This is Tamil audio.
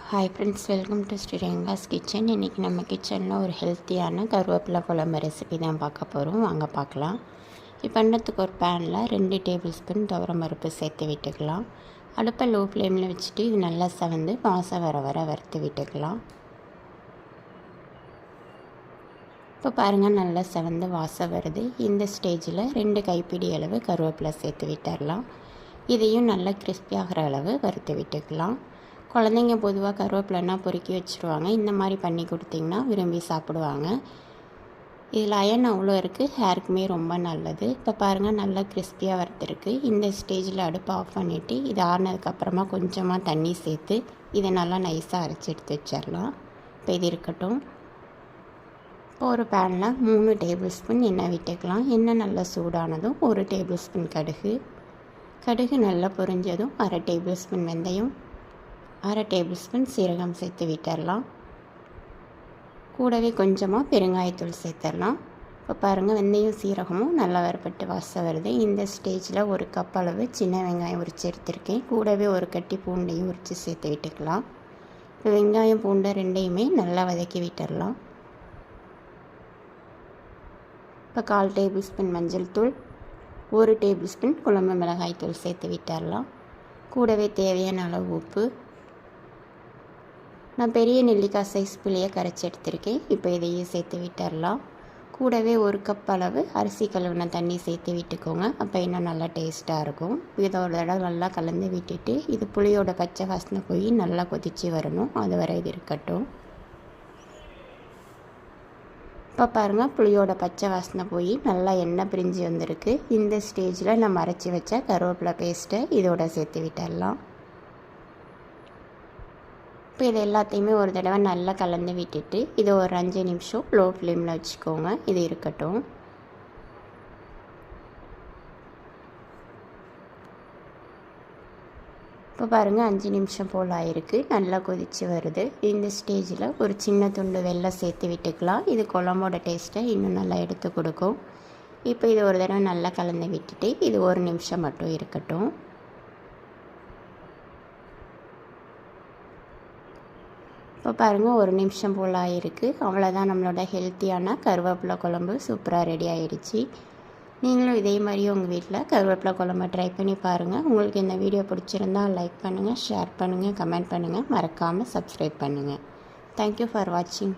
Hi friends, welcome to Sri Ranga's kitchen. இன்றைக்கி நம்ம கிச்சனில் ஒரு ஹெல்த்தியான கருவேப்பிலை குழம்பு ரெசிபி தான் பார்க்க போகிறோம். வாங்க பார்க்கலாம். இப்போ பண்ணத்துக்கு ஒரு பேனில் 2 டேபிள் ஸ்பூன் துவரம் பருப்பு சேர்த்து விட்டுக்கலாம். அடுப்பை லோ ஃப்ளேமில் வச்சுட்டு இது நல்லா செவந்து வாசம் வர வறுத்து விட்டுக்கலாம். இப்போ பாருங்கள், நல்லா செவந்து வாசம் வருது. இந்த ஸ்டேஜில் 2 கைப்பிடி அளவு கருவேப்பிலை சேர்த்து விட்டுடலாம். இதையும் நல்லா கிறிஸ்பி ஆகிற அளவு வறுத்து விட்டுக்கலாம். குழந்தைங்க பொதுவாக கருவேப்பிலைன்னா பொறுக்கி வச்சுருவாங்க. இந்த மாதிரி பண்ணி கொடுத்திங்கன்னா விரும்பி சாப்பிடுவாங்க. இதில் அயன் அவ்வளோ இருக்குது, ஹேருக்குமே ரொம்ப நல்லது. இப்போ பாருங்கள், நல்லா கிறிஸ்பியாக வறுத்துருக்கு. இந்த ஸ்டேஜில் அடுப்பை ஆஃப் பண்ணிவிட்டு இது ஆறினதுக்கப்புறமா கொஞ்சமாக தண்ணி சேர்த்து இதை நல்லா நைஸாக அரைச்சி எடுத்து வச்சிடலாம். இப்போ இது இருக்கட்டும். இப்போ ஒரு பேனில் 3 டேபிள் ஸ்பூன் எண்ணெய் விட்டுக்கலாம். எண்ணெய் நல்லா சூடானதும் 1 டேபிள் ஸ்பூன் கடுகு நல்லா பொரிஞ்சதும் 1/2 டேபிள் ஸ்பூன் வெந்தயம், 1/2 டேபிள் ஸ்பூன் சீரகம் சேர்த்து விட்டுடலாம். கூடவே கொஞ்சமாக பெருங்காயத்தூள் சேர்த்துடலாம். இப்போ பாருங்கள், வெந்தயம் சீரகமும் நல்லா வறுபட்டு வாசம் வருது. இந்த ஸ்டேஜில் 1 கப் அளவு சின்ன வெங்காயம் உரித்து எடுத்திருக்கேன். கூடவே 1 கட்டி பூண்டையும் உரித்து சேர்த்து விட்டுக்கலாம். இப்போ வெங்காயம் பூண்டை ரெண்டையுமே நல்லா வதக்கி விட்டுடலாம். இப்போ 1/4 டேபிள் ஸ்பூன் மஞ்சள் தூள், 1 டேபிள் ஸ்பூன் குழம்பு மிளகாய் தூள் சேர்த்து விட்டுடலாம். கூடவே தேவையான அளவு உப்பு. நான் பெரிய நெல்லிக்காய் சைஸ் புளியை கரைச்சி எடுத்திருக்கேன். இப்போ இதையும் சேர்த்து விட்டுடலாம். கூடவே 1 கப் அளவு அரிசி கழுவின தண்ணி சேர்த்து விட்டுக்கோங்க. அப்போ இன்னும் நல்லா டேஸ்ட்டாக இருக்கும். இதோட தடவை நல்லா கலந்து விட்டுட்டு இது புளியோட பச்சை வாசனை போய் நல்லா கொதித்து வரணும். அது வரை இது இருக்கட்டும். இப்போ பாருங்கள், புளியோட பச்சை வாசனை போய் நல்லா எண்ணெய் பிரிஞ்சு வந்திருக்கு. இந்த ஸ்டேஜில் நம்ம அரைச்சி வச்ச கருவேப்பிலை பேஸ்ட்டை இதோட சேர்த்து விட்டுடலாம். இப்போ இது எல்லாத்தையுமே ஒரு தடவை நல்லா கலந்து விட்டுட்டு இது ஒரு 5 நிமிஷம் லோ ஃப்ளேமில் வச்சுக்கோங்க. இது இருக்கட்டும். இப்போ பாருங்கள், 5 நிமிஷம் போல் ஆயிருக்கு. நல்லா கொதித்து வருது. இந்த ஸ்டேஜில் ஒரு சின்ன துண்டு வெல்லம் சேர்த்து விட்டுக்கலாம். இது குழம்போட டேஸ்ட்டை இன்னும் நல்லா எடுத்து கொடுக்கும். இப்போ இது ஒரு தடவை நல்லா கலந்து விட்டுட்டு இது 1 நிமிஷம் மட்டும் இருக்கட்டும். இப்போ பாருங்கள், 1 நிமிஷம் போல் ஆகிருக்கு. அவ்வளோதான், நம்மளோட ஹெல்த்தியான கருவேப்பிலை குழம்பு சூப்பராக ரெடி ஆகிடுச்சு. நீங்களும் இதே மாதிரி உங்கள் வீட்டில் கருவேப்பிலை குழம்பு ட்ரை பண்ணி பாருங்கள். உங்களுக்கு இந்த வீடியோ பிடிச்சிருந்தால் லைக் பண்ணுங்கள், ஷேர் பண்ணுங்கள், கமெண்ட் பண்ணுங்கள். மறக்காமல் சப்ஸ்கிரைப் பண்ணுங்கள். தேங்க்யூ ஃபார் வாட்சிங்.